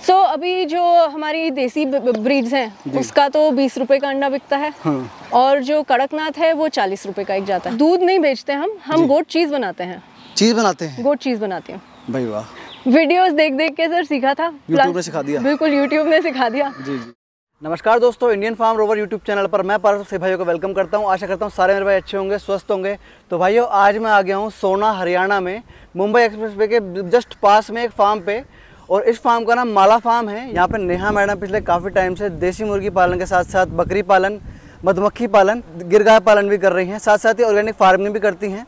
सो अभी जो हमारी देसी ब्रीड्स हैं उसका तो 20 रुपए का अंडा बिकता है। हाँ। और जो कड़कनाथ है वो 40 रुपए का एक जाता है। दूध नहीं बेचते हम गोट चीज बनाते हैं। चीज बनाते हैं? गोट चीज बनाती हूँ भाई। वाह। वीडियोस देख देख के सर सीखा था। यूट्यूब ने सिखा दिया? बिल्कुल, यूट्यूब ने सिखा दिया। जी जी। नमस्कार दोस्तों, Indian farm rover YouTube channel पर मैं पार्थ से भाइयों को वेलकम करता हूं। आशा करता हूं सारे मेरे भाई अच्छे होंगे, स्वस्थ होंगे। तो भाइयों, आज मैं आ गया हूं सोना हरियाणा में, मुंबई एक्सप्रेसवे के जस्ट पास में एक फार्म पे। और इस फार्म का नाम माला फार्म है। यहाँ पे नेहा मैडम पिछले काफ़ी टाइम से देसी मुर्गी पालन के साथ साथ बकरी पालन, मधुमक्खी पालन, गिरगाय पालन भी कर रही हैं। साथ साथ ही ऑर्गेनिक फार्मिंग भी करती हैं।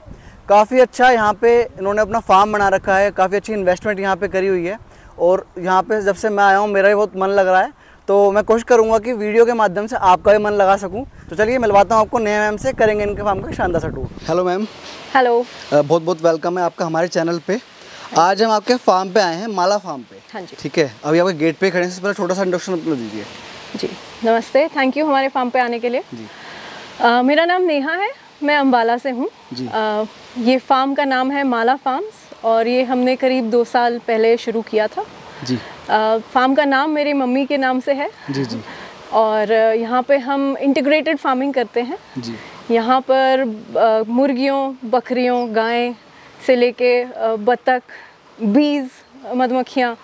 काफ़ी अच्छा यहाँ पे इन्होंने अपना फार्म बना रखा है। काफ़ी अच्छी इन्वेस्टमेंट यहाँ पे करी हुई है। और यहाँ पे जब से मैं आया हूँ मेरा भी बहुत मन लग रहा है। तो मैं कोशिश करूँगा कि वीडियो के माध्यम से आपका भी मन लगा सकूँ। तो चलिए मिलवाता हूँ आपको नेहा मैम से, करेंगे इनके फार्म का शानदार सा टूर। Hello ma'am. हेलो। बहुत बहुत वेलकम है आपका हमारे चैनल पे। आज हम आपके फार्म पे आए हैं, माला फार्म पे। हाँ जी। ठीक है, अभी आपके गेट पे खड़े हैं। पहले छोटा सा इंट्रोडक्शन अपना दीजिए। जी नमस्ते, थैंक यू हमारे फार्म पे आने के लिए। जी। मेरा नाम नेहा है, मैं अम्बाला से हूँ। ये फार्म का नाम है माला फार्म्स और ये हमने करीब 2 साल पहले शुरू किया था। जी। फार्म का नाम मेरी मम्मी के नाम से है। जी जी। और यहाँ पे हम इंटीग्रेटेड फार्मिंग करते हैं। जी। यहाँ पर मुर्गियों, बकरियों, गाय से लेके बतख, बीज, मधुमक्खियाँ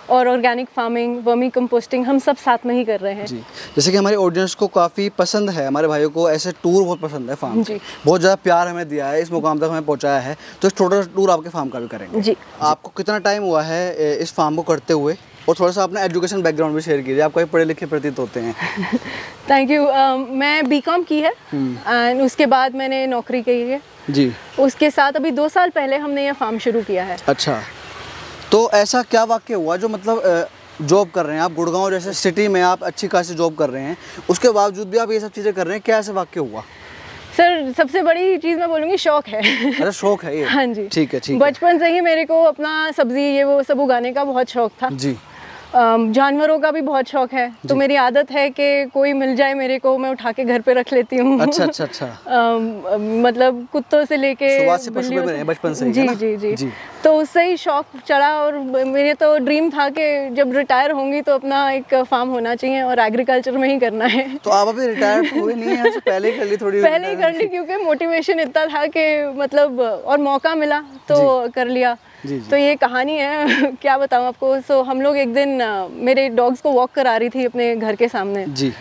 और ऑर्गेनिक फार्मिंग, वर्मी कंपोस्टिंग हम सब साथ में ही कर रहे हैं। जी। जैसे कि हमारे ऑडियंस को काफ़ी पसंद है, हमारे भाइयों को ऐसे टूर बहुत पसंद है फार्म जी। बहुत ज़्यादा प्यार हमें दिया है, इस मुकाम तक हमें पहुंचाया है। तो इस छोटा सा टूर आपके फार्म का भी करेंगे। जी। आपको कितना टाइम हुआ है इस फार्म को करते हुए, और थोड़ा सा अपना एजुकेशन बैकग्राउंड भी शेयर कीजिए। आप कोई पढ़े लिखे प्रतीत होते हैं। Thank you. मैं बीकॉम की है एंड उसके बाद मैंने नौकरी की है। जी। उसके साथ अभी 2 साल पहले हमने ये फार्म शुरू किया है। अच्छा, तो ऐसा क्या वाक्य हुआ जो मतलब जॉब कर रहे हैं आप गुड़गांव जैसे सिटी में, आप अच्छी खासी जॉब कर रहे हैं, उसके बावजूद भी आप ये सब चीज़ें कर रहे हैं, क्या ऐसा वाक्य हुआ? सर सबसे बड़ी चीज़ मैं बोलूँगी शौक है। अरे शौक है ये? हाँ जी। ठीक है ठीक है। बचपन से ही मेरे को अपना सब्जी ये वो सब उगाने का बहुत शौक था। जी। जानवरों का भी बहुत शौक है। तो मेरी आदत है कि कोई मिल जाए मेरे को, मैं उठा के घर पे रख लेती हूँ। अच्छा अच्छा अच्छा। मतलब कुत्तों से लेके बचपन से। जी जी जी जी। तो उससे ही शौक चढ़ा और मेरे तो ड्रीम था कि जब रिटायर होंगी तो अपना एक फार्म होना चाहिए और एग्रीकल्चर में ही करना है। तो आप अभी रिटायर हुए नहीं हैं? पहले ही कर ली थोड़ी? पहले ही कर ली, क्योंकि मोटिवेशन इतना था कि मतलब और मौका मिला तो कर लिया। जी जी। तो ये कहानी है, क्या बताऊँ आपको। सो हम लोग एक दिन मेरे डॉग्स को वॉक करा रही थी अपने घर के सामने। जी।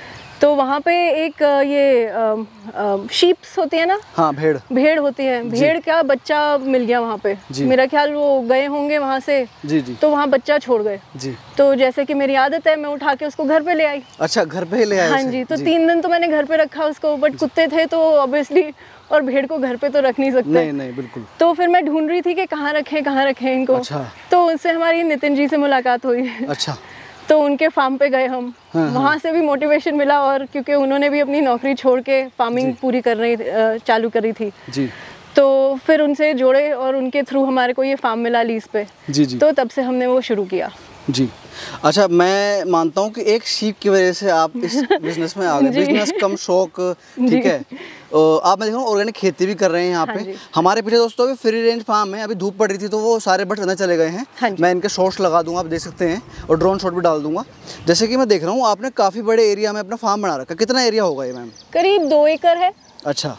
तो वहाँ पे एक ये शीप्स होती है ना। हाँ, भेड़ होती है। भेड़ का बच्चा मिल गया वहाँ पे। मेरा ख्याल वो गए होंगे वहाँ से। जी जी। तो वहाँ बच्चा छोड़ गए। जी। तो जैसे कि मेरी आदत है, मैं उठा के उसको घर पे ले आई। अच्छा, घर पे ले आए? हाँ जी। तो 3 दिन तो मैंने घर पे रखा उसको, बट कुत्ते थे तो ऑब्वियसली, और भेड़ को घर पे तो रख नहीं सकते। नहीं नहीं बिल्कुल। तो फिर मैं ढूंढ रही थी कि कहाँ रखें इनको। अच्छा। तो उनसे हमारी नितिन जी से मुलाकात हुई। अच्छा। तो उनके फार्म पे गए हम। हाँ, वहाँ से भी मोटिवेशन मिला, और क्योंकि उन्होंने भी अपनी नौकरी छोड़ के फार्मिंग पूरी चालू करी थी। जी। तो फिर उनसे जोड़े और उनके थ्रू हमारे को ये फार्म मिला लीज पे। जी जी। तो तब से हमने वो शुरू किया। जी। अच्छा, मैं मानता हूँ कि एक शीप की वजह से आप इस बिजनेस में आ गए। बिजनेस कम शौक, ठीक है। आप मैं देख रहा हूँ ऑर्गेनिक खेती भी कर रहे हैं यहाँ पे। हमारे पीछे दोस्तों अभी फ्री रेंज फार्म है, अभी धूप पड़ रही थी तो वो सारे बर्ड्स अंदर चले गए हैं। मैं इनके शॉट्स लगा दूंगा, आप देख सकते हैं, और ड्रोन शॉट भी डाल दूंगा। जैसे कि मैं देख रहा हूँ आपने काफ़ी बड़े एरिया में अपना फार्म बना रखा है। कितना एरिया होगा ये मैम? करीब 2 एकड़ है। अच्छा,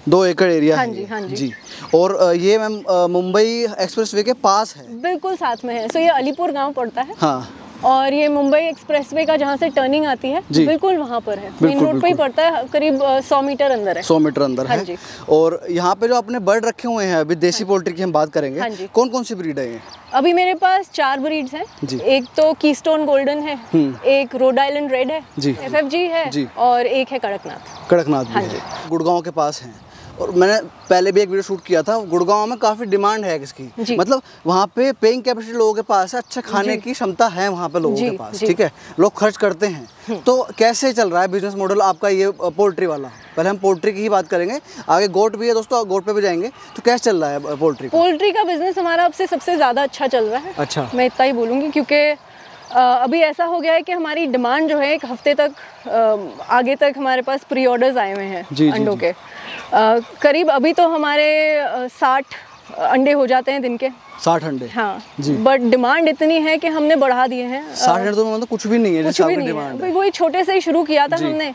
2 एकड़ एरिया है। हाँ जी, हाँ जी। जी। और ये मैम मुंबई एक्सप्रेसवे के पास है? बिल्कुल साथ में है। सो ये अलीपुर गाँव पड़ता है। हाँ। और ये मुंबई एक्सप्रेसवे का जहाँ से टर्निंग आती है बिल्कुल वहाँ पर है। मेन रोड पे ही पड़ता है, करीब 100 मीटर अंदर है। 100 मीटर अंदर है। जी। और यहाँ पे जो आपने बर्ड रखे हुए हैं अभी, देसी पोल्ट्री की हम बात करेंगे। हाँ जी। कौन कौन सी ब्रीड है ये? अभी मेरे पास 4 ब्रीड्स हैं। एक तो कीस्टोन गोल्डन है, एक रोड आइलैंड रेड है, FFG है, और एक है कड़कनाथ। कड़कनाथ भी है, गुड़गांव के पास है। और मैंने पहले भी एक वीडियो शूट किया था। गुड़गांव में काफ़ी डिमांड है इसकी, मतलब वहाँ पे पेइंग कैपेसिटी लोगों के पास है, अच्छा खाने की क्षमता है वहाँ पे लोगों के पास, ठीक है, लोग खर्च करते हैं। तो कैसे चल रहा है बिजनेस मॉडल आपका ये पोल्ट्री वाला? पहले हम पोल्ट्री की ही बात करेंगे, आगे गोट भी है दोस्तों, गोट पे भी जाएंगे। तो कैसे चल रहा है पोल्ट्री का बिजनेस? हमारा अब से सबसे ज़्यादा अच्छा चल रहा है। अच्छा, मैं इतना ही बोलूँगी, क्योंकि अभी ऐसा हो गया है कि हमारी डिमांड जो है 1 हफ्ते तक आगे तक हमारे पास प्री ऑर्डर्स आए हुए हैं अंडों के। करीब अभी तो हमारे 60 अंडे हो जाते हैं दिन के। 60 अंडे। हाँ जी। बट डिमांड इतनी है कि हमने बढ़ा दिए हैं। 60 अंडे तो मतलब कुछ भी नहीं है, जैसे आपकी डिमांड है। वही छोटे से ही शुरू किया था हमने।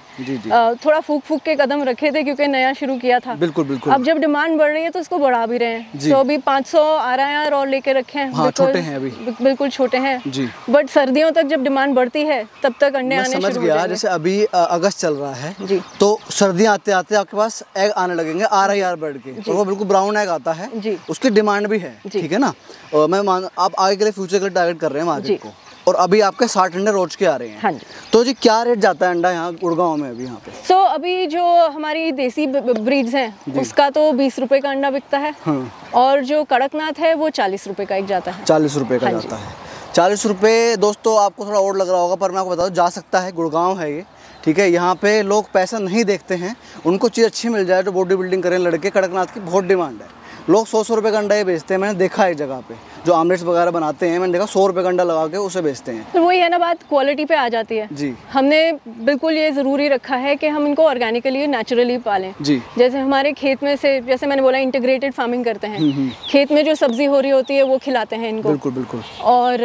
थोड़ा फूक के कदम रखे थे क्योंकि नया शुरू किया था। बिल्कुल बिल्कुल। अब जब डिमांड बढ़ रही है तो उसको बढ़ा भी रहे हैं। तो अभी 500 आ रहा है और लेके रखे हैं। हाँ, छोटे हैं अभी, बिल्कुल छोटे हैं जी। बट सर्दियों तक जब डिमांड बढ़ती है तब तक अंडे आने शुरू हो जाएंगे। समझ गया। जैसे अभी अगस्त चल रहा है जी, तो सर्दियाँ आते आते आपके पास एग आने लगेंगे RIR बर्ड के, और वो बिल्कुल ब्राउन एग आता है जी। उसकी डिमांड भी है, ठीक है ना। और मैं आप आगे के लिए फ्यूचर के लिए टारगेट कर रहे हैं मार्केट को, और अभी आपके 60 अंडे रोज के आ रहे हैं। हाँ जी। तो जी क्या रेट जाता है अंडा यहाँ गुड़गांव में अभी यहाँ पे? अभी जो हमारी देसी ब्रीड्स हैं उसका तो 20 रुपए का अंडा बिकता है। हाँ। और जो कड़कनाथ है वो 40 रुपए का एक जाता है। 40 रुपए का जाता है। 40 रुपए दोस्तों आपको थोड़ा और लग रहा होगा, पर मैं आपको बता दूं जा सकता है। गुड़गांव है ये, ठीक है। यहाँ पे लोग पैसा नहीं देखते हैं, उनको चीज़ अच्छी मिल जाए। जो बॉडी बिल्डिंग करें लड़के, कड़कनाथ की बहुत डिमांड है। लोग 100 रुपए का अंडा ये बेचते हैं। मैंने देखा है एक जगह पे जो आमलेट्स वगैरह बनाते हैं, मैंने देखा 100 रुपए का अंडा लगा के उसे बेचते हैं। तो वही है ना बात, क्वालिटी पे आ जाती है जी। हमने बिल्कुल ये ज़रूरी रखा है कि हम इनको ऑर्गेनिकली नेचुरली पालें जी। जैसे हमारे खेत में से, जैसे मैंने बोला, इंटीग्रेटेड फार्मिंग करते हैं। खेत में जो सब्जी हो रही होती है वो खिलाते हैं इनको। बिल्कुल बिल्कुल। और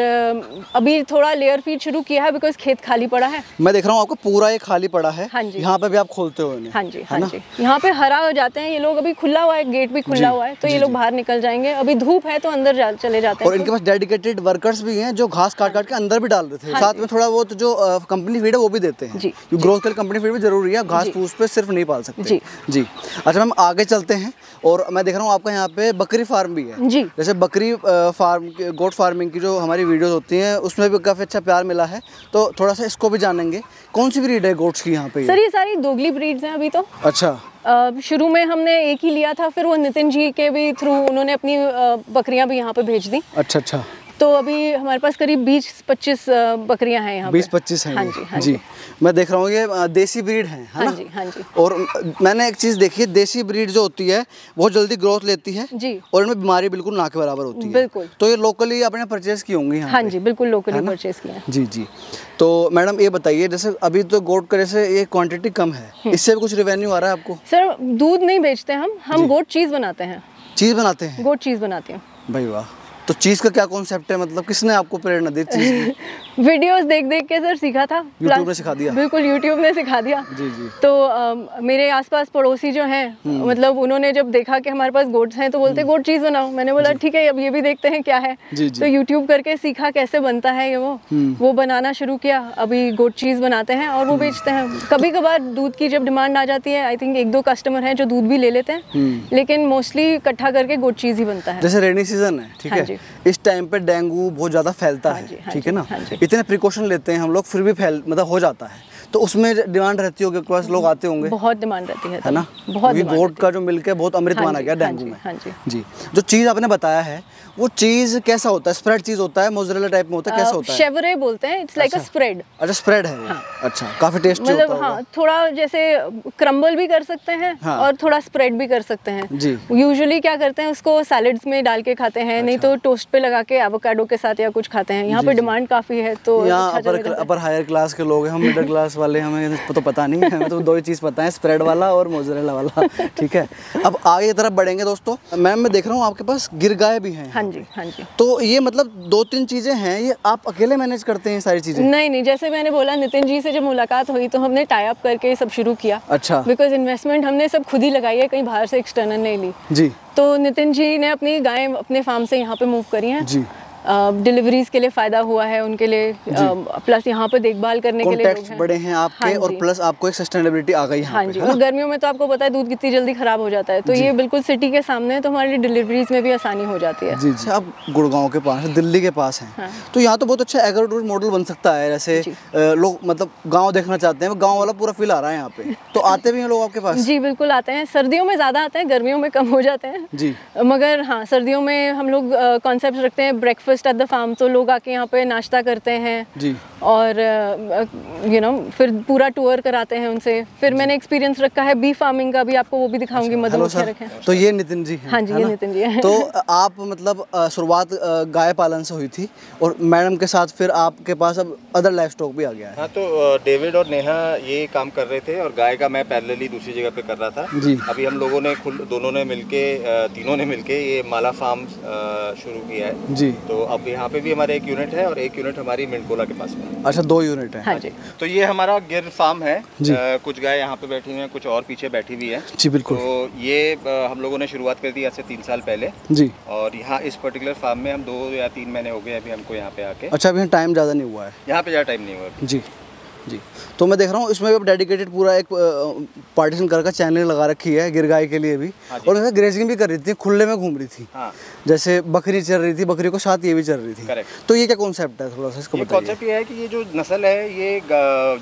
अभी थोड़ा लेयर फीड शुरू किया है बिकॉज खेत खाली पड़ा है। मैं देख रहा हूँ आपका पूरा ये खाली पड़ा है। हाँ जी। यहाँ पे भी आप खोलते हो? हाँ जी हाँ जी। यहाँ पे हरा हो जाते हैं ये लोग। अभी खुला हुआ है, गेट भी खुला हुआ है, तो ये लोग बाहर निकल जाएंगे। अभी धूप है तो अंदर चले जाते हैं। और इनके पास डेडिकेटेड वर्कर्स भी हैं जो घास काट के अंदर भी डाल देते हैं। साथ में थोड़ा बहुत जो कंपनी फीड है वो भी देते हैं। ग्रोथ के लिए कंपनी फीड भी जरूरी है, घास फूस पे सिर्फ नहीं पाल सकते जी। अच्छा मैम आगे चलते हैं, और मैं देख रहा हूँ आपका यहाँ पे बकरी फार्म भी है जी। जैसे बकरी फार्म, गोट फार्मिंग की जो हमारी वीडियोस होती हैं उसमें भी काफी अच्छा प्यार मिला है, तो थोड़ा सा इसको भी जानेंगे। कौन सी ब्रीड है गोट्स की यहाँ पे? सर ये सारी दोगली ब्रीड्स हैं अभी तो। अच्छा। शुरू में हमने एक ही लिया था, फिर वो नितिन जी के भी थ्रू उन्होंने अपनी बकरियां भी यहाँ पे भेज दी। अच्छा अच्छा। तो अभी हमारे पास करीब 20-25 बकरियां हैं यहाँ पे। 20-25 हैं। हाँ जी हाँ जी। मैं देख रहा हूँ ये देसी ब्रीड है ना? हाँ जी हाँ जी। और मैंने एक चीज़ देखी है, देसी ब्रीड जो होती है बहुत जल्दी ग्रोथ लेती है जी, और इनमें बीमारी बिल्कुल ना के बराबर होती है। बिल्कुल। तो ये लोकली आपने परचेज की होंगी? हाँ जी बिल्कुल लोकली परचेज किया है। जी जी। तो मैडम ये बताइए, जैसे अभी तो गोट का जैसे ये क्वांटिटी कम है, इससे भी कुछ रेवेन्यू आ रहा है आपको? सर दूध नहीं बेचते हम गोट चीज़ बनाते हैं। चीज़ बनाते हैं? गोट चीज़ बनाते हैं। भाई वाह। तो चीज़ का क्या कॉन्सेप्ट है, मतलब किसने आपको प्रेरणा दी चीज़ की? वीडियोस देख के सर सीखा था। यूट्यूब ने सिखा दिया? बिल्कुल यूट्यूब ने सिखा दिया जी जी। तो मेरे आसपास पड़ोसी जो हैं, मतलब उन्होंने जब देखा कि हमारे पास गोट्स हैं तो बोलते गोट चीज़ बनाओ। मैंने बोला ठीक है अब ये भी देखते हैं क्या है जी जी। तो यूट्यूब करके सीखा कैसे बनता है ये, वो बनाना शुरू किया। अभी गोट चीज़ बनाते हैं और वो बेचते हैं। कभी कभार दूध की जब डिमांड आ जाती है, आई थिंक 1-2 कस्टमर हैं जो दूध भी ले लेते हैं, लेकिन मोस्टली इकट्ठा करके गोट चीज़ ही बनता है। जैसे रेनी सीजन है, ठीक है, इस टाइम पे डेंगू बहुत ज़्यादा फैलता है, ठीक है ना। इतने प्रिकॉशन लेते हैं हम लोग, फिर भी मतलब हो जाता है, तो उसमें डिमांड रहती होगी, पास लोग आते होंगे? बहुत डिमांड रहती है ना, बहुत। गोट का जो मिल्क है बहुत अमृत माना गया डेंगू में। हाँ जी। जो चीज़ आपने बताया है वो चीज़ कैसा होता है? स्प्रेड चीज़ होता है, मोज़रेला टाइप में होता है, कैसा होता है? शेवरे बोलते हैं, इट्स लाइक अ स्प्रेड। अच्छा स्प्रेड है। हाँ। अच्छा काफ़ी टेस्टी होता है। मतलब हाँ, थोड़ा जैसे क्रम्बल भी कर सकते हैं और थोड़ा स्प्रेड भी कर सकते हैं जी। यूजुअली क्या करते हैं उसको सैलेड्स में डाल के खाते हैं, नहीं तो टोस्ट पे लगा के एवोकाडो के साथ या कुछ खाते हैं। यहाँ पे डिमांड काफ़ी है, तो यहाँ अपर हायर क्लास के लोग हैं, हम मिडिल क्लास वाले, हमें तो पता नहीं, हमें तो 2 ही चीज़ पता है, स्प्रेड वाला और मोज़रेला वाला, ठीक है। अब आगे की तरफ बढ़ेंगे दोस्तों। मैम मैं देख रहा हूँ आपके पास गिर गाय भी हैं। हाँ जी हाँ जी। तो ये मतलब 2-3 चीज़ें हैं, ये आप अकेले मैनेज करते हैं सारी चीज़ें? नहीं, जैसे मैंने बोला नितिन जी से जब मुलाकात हुई तो हमने टाई अप करके सब शुरू किया। अच्छा। बिकॉज इन्वेस्टमेंट हमने सब खुद ही लगाई है, कहीं बाहर से एक्सटर्नल नहीं ली जी। तो नितिन जी ने अपनी गाय अपने फार्म से यहाँ पे मूव करी हैं जी। डिलीवरीज के लिए फ़ायदा हुआ है उनके लिए, प्लस यहाँ पे देखभाल करने के लिए लोग हैं, बड़े हैं आपके। हाँ और प्लस आपको एक सस्टेनेबिलिटी आ गई है। हाँ जी। और गर्मियों में तो आपको पता है दूध कितनी जल्दी खराब हो जाता है, तो ये बिल्कुल सिटी के सामने है, तो हमारी डिलीवरीज में भी आसानी हो जाती है जी जी। आप गुड़गांव के पास, दिल्ली के पास हैं। हाँ। तो यहाँ तो बहुत अच्छा एग्रो टूरिज्म मॉडल बन सकता है, जैसे लोग मतलब गाँव देखना चाहते हैं, गाँव वाला पूरा फील आ रहा है यहाँ पे, तो आते भी हैं लोग आपके पास? जी बिल्कुल आते हैं, सर्दियों में ज़्यादा आते हैं, गर्मियों में कम हो जाते हैं जी। मगर हाँ सर्दियों में हम लोग कॉन्सेप्ट रखते हैं breakfast breakfast at the farm, तो लोग आके यहाँ पे नाश्ता करते हैं जी, और फिर पूरा टूर कराते हैं उनसे। फिर मैंने एक्सपीरियंस रखा है बी फार्मिंग का भी, आपको वो भी दिखाऊंगी। मधुमक्खियाँ रखें। तो ये नितिन जी हैं। हाँ जी, ये नितिन जी हैं। तो आप मतलब शुरुआत गाय पालन से हुई थी और मैडम के साथ फिर आपके पास अब अदर लाइफ स्टॉक भी आ गया है। हाँ, तो डेविड और नेहा ये काम कर रहे थे और गाय का मैं पैरेलली दूसरी जगह पे कर रहा था जी। अभी हम लोगों ने दोनों ने मिलके तीनों ने मिलके ये माला फार्म शुरू किया है जी। तो अब यहाँ पे भी हमारे एक यूनिट है और एक यूनिट हमारी मिंटकोला के पास में। अच्छा, 2 यूनिट है। हाँ जी। तो ये हमारा गिर फार्म है। कुछ गाय यहाँ पे बैठी हुई हैं, कुछ और पीछे बैठी हुई है जी, बिल्कुल। तो ये हम लोगों ने शुरुआत कर दी आज से 3 साल पहले जी। और यहाँ इस पर्टिकुलर फार्म में हम 2 या 3 महीने हो गए अभी हमको यहाँ पे आके। अच्छा, अभी टाइम ज़्यादा नहीं हुआ है यहाँ पे ज़्यादा टाइम नहीं हुआ जी जी। तो मैं देख रहा हूँ इसमें भी डेडिकेटेड पूरा एक पार्टीशन करके चैनल लगा रखी है गिर गाय के लिए भी, और वैसे ग्रेजिंग भी कर रही थी, खुले में घूम रही थी। हाँ। जैसे बकरी चल रही थी, बकरी को साथ ये भी चल रही थी। करेक्ट। तो ये क्या कॉन्सेप्ट है, थोड़ा सा इसको बताइए। कॉन्सेप्ट ये है कि ये जो नस्ल है ये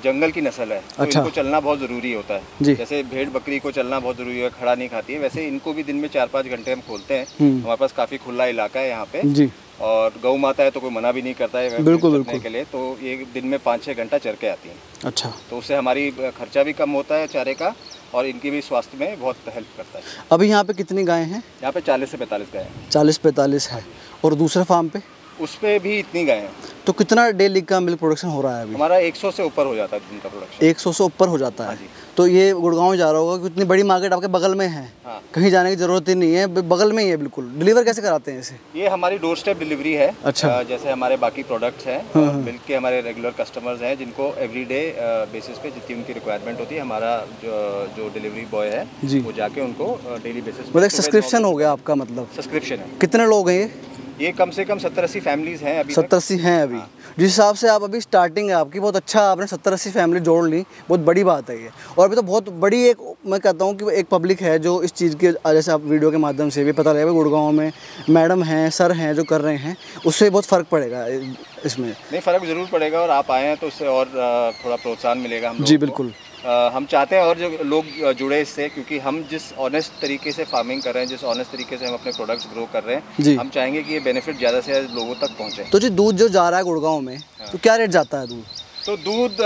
जंगल की नस्ल है, तो अच्छा। इनको चलना बहुत ज़रूरी होता है जी। जैसे भेड़ बकरी को चलना बहुत ज़रूरी है, खड़ा नहीं खाती है, वैसे इनको भी दिन में 4-5 घंटे हम खोलते हैं। हमारे पास काफ़ी खुला इलाका है यहाँ पे जी, और गौ माता है तो कोई मना भी नहीं करता है बिल्कुल, चरने के लिए, तो ये दिन में 5-6 घंटा चर के आती हैं। अच्छा। तो उससे हमारी खर्चा भी कम होता है चारे का और इनकी भी स्वास्थ्य में बहुत हेल्प करता है। अभी यहाँ पे कितनी गायें हैं? यहाँ पे 40 से 45 गाय हैं। 40-45 है। और दूसरे फार्म पे? उस पर भी इतनी गाय हैं। तो कितना डेली का मिल्क प्रोडक्शन हो रहा है अभी? हमारा 100 से ऊपर हो जाता है दिन का प्रोडक्शन। 100 से ऊपर हो जाता है। हाँ जी। तो ये गुड़गांव जा रहा होगा कि इतनी बड़ी मार्केट आपके बगल में है। हाँ। कहीं जाने की जरूरत ही नहीं है, बगल में ही है बिल्कुल। डिलीवर कैसे कराते हैं इसे? ये हमारी डोर स्टेप डिलीवरी है। अच्छा। जैसे हमारे बाकी प्रोडक्ट्स हैं, मिल्क के हमारे रेगुलर कस्टमर्स हैं जिनको एवरीडे बेसिस पे जितनी उनकी रिक्वायरमेंट होती है, हमारा जो डिलीवरी बॉय है जी, वो जाके उनको डेली बेसिस मतलब सब्सक्रिप्शन हो गया आपका? मतलब सब्सक्रिप्शन है। कितने लोग हैं ये कम से कम 70-80 फैमिलीज हैं अभी। 70-80 हैं अभी। जिस हिसाब से आप अभी स्टार्टिंग है आपकी, बहुत अच्छा आपने 70-80 फैमिली जोड़ ली, बहुत बड़ी बात है ये। और अभी तो बहुत बड़ी एक, मैं कहता हूँ कि एक पब्लिक है जो इस चीज़ के, जैसे आप वीडियो के माध्यम से भी पता लगेगा गुड़गांव में मैडम हैं, सर हैं जो कर रहे हैं, उससे बहुत फ़र्क पड़ेगा इसमें। नहीं, फ़र्क ज़रूर पड़ेगा और आप आए हैं तो उससे और थोड़ा प्रोत्साहन मिलेगा हम लोगों जी, को। बिल्कुल। हम चाहते हैं और जो लोग जुड़े इससे, क्योंकि हम जिस ऑनेस्ट तरीके से फार्मिंग कर रहे हैं, जिस ऑनेस्ट तरीके से हम अपने प्रोडक्ट्स ग्रो कर रहे हैं, हम चाहेंगे कि ये बेनिफिट ज़्यादा से ज़्यादा लोगों तक पहुँचे। तो जी दूध जो जा रहा है गुड़गांव में, तो क्या रेट जाता है दूध? तो दूध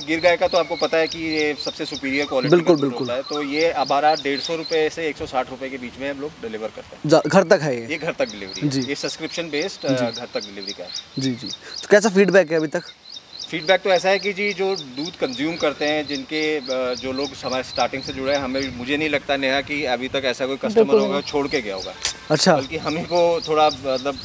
गिर गाय का तो आपको पता है कि ये सबसे सुपीरियर क्वालिटी बिल्कुल, का दूध बिल्कुल। होता है, तो ये हमारा 150 रुपये से 160 रुपये के बीच में हम लोग डिलीवर करते हैं। घर तक है ये घर तक डिलीवरी जी। ये सब्सक्रिप्शन बेस्ड घर तक डिलीवरी का है। जी जी। तो कैसा फीडबैक है अभी तक? फीडबैक तो ऐसा है कि जी जो दूध कंज्यूम करते हैं, जिनके जो लोग हमारे स्टार्टिंग से जुड़े हैं, मुझे नहीं लगता नेहा कि अभी तक ऐसा कोई कस्टमर होगा छोड़ के गया होगा। अच्छा। बल्कि हमें को थोड़ा मतलब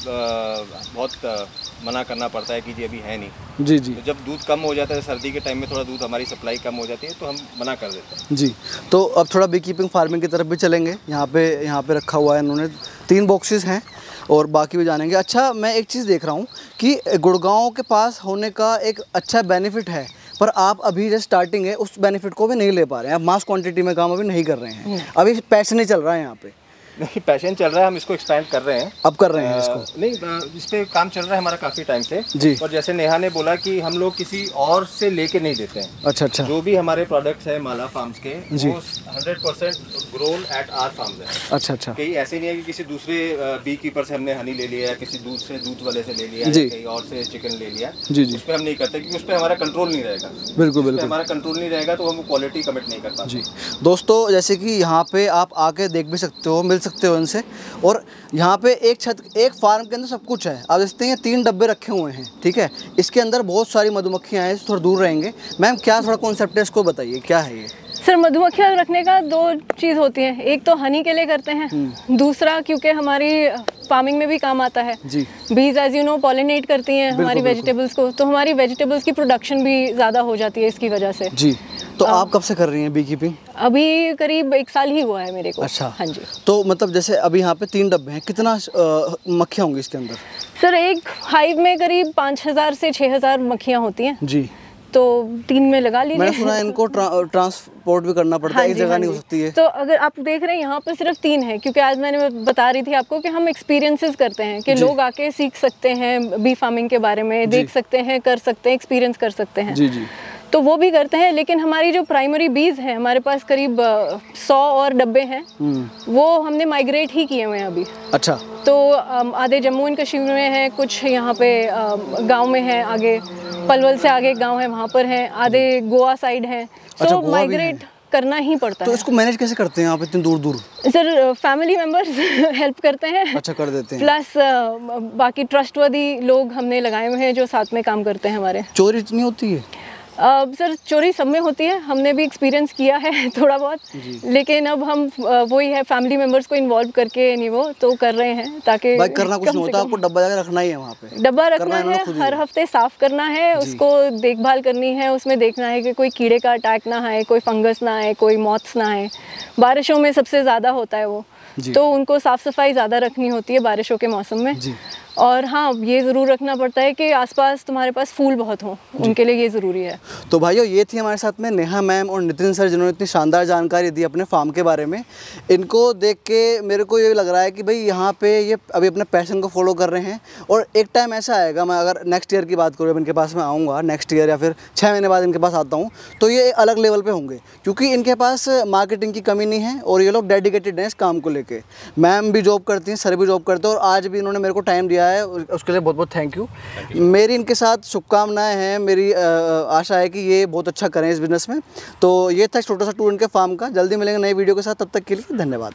बहुत मना करना पड़ता है कि जी अभी है नहीं। जी जी। तो जब दूध कम हो जाता है, सर्दी के टाइम में थोड़ा दूध हमारी सप्लाई कम हो जाती है, तो हम मना कर देते हैं। जी। तो अब थोड़ा बी कीपिंग फार्मिंग की तरफ भी चलेंगे। यहाँ पे रखा हुआ है इन्होंने 3 बॉक्सेस हैं और बाकी भी जानेंगे। अच्छा, मैं एक चीज़ देख रहा हूँ कि गुड़गांव के पास होने का एक अच्छा बेनिफिट है, पर आप अभी जो स्टार्टिंग है उस बेनिफिट को भी नहीं ले पा रहे हैं। आप मास क्वांटिटी में काम अभी नहीं कर रहे हैं, अभी पैसे नहीं चल रहा है यहाँ पे। नहीं, पैशन चल रहा है, हम इसको एक्सपेंड कर रहे हैं। अब कर रहे हैं इसको? नहीं, इस पे काम चल रहा है हमारा काफ़ी टाइम से जी। और जैसे नेहा ने बोला कि हम लोग किसी और से लेके नहीं देते हैं। अच्छा अच्छा। जो भी हमारे प्रोडक्ट्स हैं माला फार्म्स के, वो 100% ग्रोन एट आवर फार्म्स है। अच्छा अच्छा। कहीं ऐसे नहीं है कि किसी दूसरे बी कीपर से हमने हनी ले लिया है, किसी दूध वाले से ले लिया, जी। कहीं और से चिकन ले लिया। जी जी। उस पर हम नहीं करते क्योंकि उस पर हमारा कंट्रोल नहीं रहेगा। बिल्कुल बिल्कुल। हमारा कंट्रोल नहीं रहेगा तो हम क्वालिटी कमिट नहीं कर पाते। जी दोस्तों, जैसे कि यहाँ पे आप आके देख भी सकते हो, मिल सकते हो इनसे। और यहाँ पे एक फार्म के अंदर सब कुछ है। आप देखते हैं 3 डब्बे रखे हुए हैं, ठीक है। इसके अंदर बहुत सारी मधुमक्खियाँ हैं, थोड़ा दूर रहेंगे। मैम क्या थोड़ा कॉन्सेप्ट है, इसको बताइए क्या है ये? सर, मधुमक्खियाँ रखने का 2 चीज़ होती हैं। एक तो हनी के लिए करते हैं, दूसरा क्योंकि हमारी फार्मिंग में भी काम आता है। जी। बीज एज यू नो पॉलिनेट करती हैं हमारी वेजिटेबल्स को, तो हमारी वेजिटेबल्स की प्रोडक्शन भी ज़्यादा हो जाती है इसकी वजह से। जी। तो आप कब से कर रही हैं बी कीपिंग? अभी करीब 1 साल ही हुआ है मेरे को। अच्छा। हाँ जी। तो मतलब जैसे अभी यहाँ पे 3 डब्बे हैं, कितना मक्खियाँ होंगी इसके अंदर? सर, एक हाइव में करीब 5000 से 6000 मक्खियाँ होती हैं। जी। तो 3 में लगा लीजिए। मैंने सुना है इनको ट्रांसपोर्ट भी करना पड़ता है, एक जगह नहीं हो सकती है। तो अगर आप देख रहे हैं यहाँ पे सिर्फ 3 है, क्योंकि आज मैंने बता रही थी आपको कि हम एक्सपीरियंसेस करते हैं कि लोग आके सीख सकते हैं बी फार्मिंग के बारे में, देख सकते हैं, कर सकते हैं, एक्सपीरियंस कर सकते हैं। जी जी। तो वो भी करते हैं, लेकिन हमारी जो प्राइमरी बीज है, हमारे पास करीब 100 और डब्बे हैं, वो हमने माइग्रेट ही किए हुए हैं अभी। अच्छा। तो आधे जम्मू एंड कश्मीर में हैं, कुछ यहाँ पे गांव में हैं, आगे पलवल से आगे एक गांव है वहाँ पर हैं, आधे गोवा साइड हैं। अच्छा, तो माइग्रेट करना ही पड़ता है। तो इसको मैनेज कैसे करते हैं आप इतनी दूर दूर? सर फैमिली मेंबर्स हेल्प करते हैं। अच्छा, कर देते हैं। प्लस बाकी ट्रस्टवर्दी लोग हमने लगाए हुए हैं जो साथ में काम करते हैं हमारे। चोरी इतनी होती है? सर चोरी सब में होती है, हमने भी एक्सपीरियंस किया है थोड़ा बहुत, लेकिन अब हम वही है फैमिली मेंबर्स को इन्वॉल्व करके नहीं वो तो कर रहे हैं, ताकि भाई करना कुछ नहीं होता, आपको डब्बा जाके रखना ही है वहाँ पे। डब्बा रखना है, हर हफ्ते साफ करना है, उसको देखभाल करनी है, उसमें देखना है कि कोई कीड़े का अटैक ना आए, कोई फंगस ना आए, कोई मॉथ्स ना आए। बारिशों में सबसे ज़्यादा होता है वो, तो उनको साफ़ सफाई ज़्यादा रखनी होती है बारिशों के मौसम में। और हाँ, ये ज़रूर रखना पड़ता है कि आसपास तुम्हारे पास फूल बहुत हों, उनके लिए ये ज़रूरी है। तो भाइयों, ये थी हमारे साथ में नेहा मैम और नितिन सर, जिन्होंने इतनी शानदार जानकारी दी अपने फार्म के बारे में। इनको देख के मेरे को ये लग रहा है कि भाई यहाँ पे ये अभी अपने पैशन को फॉलो कर रहे हैं, और एक टाइम ऐसा आएगा, मैं अगर नेक्स्ट ईयर की बात करूँ, इनके पास मैं आऊँगा नेक्स्ट ईयर या फिर 6 महीने बाद इनके पास आता हूँ, तो ये अलग लेवल पर होंगे, क्योंकि इनके पास मार्केटिंग की कमी नहीं है और ये लोग डेडिकेटेड हैं इस काम को लेके। मैम भी जॉब करती हैं, सर भी जॉब करते हैं, और आज भी इन्होंने मेरे को टाइम दिया है, उसके लिए बहुत बहुत थैंक यू। मेरी इनके साथ शुभकामनाएं हैं, मेरी आशा है कि ये बहुत अच्छा करें इस बिज़नेस में। तो ये था छोटा सा टूर इनके फार्म का। जल्दी मिलेंगे नई वीडियो के साथ, तब तक के लिए धन्यवाद।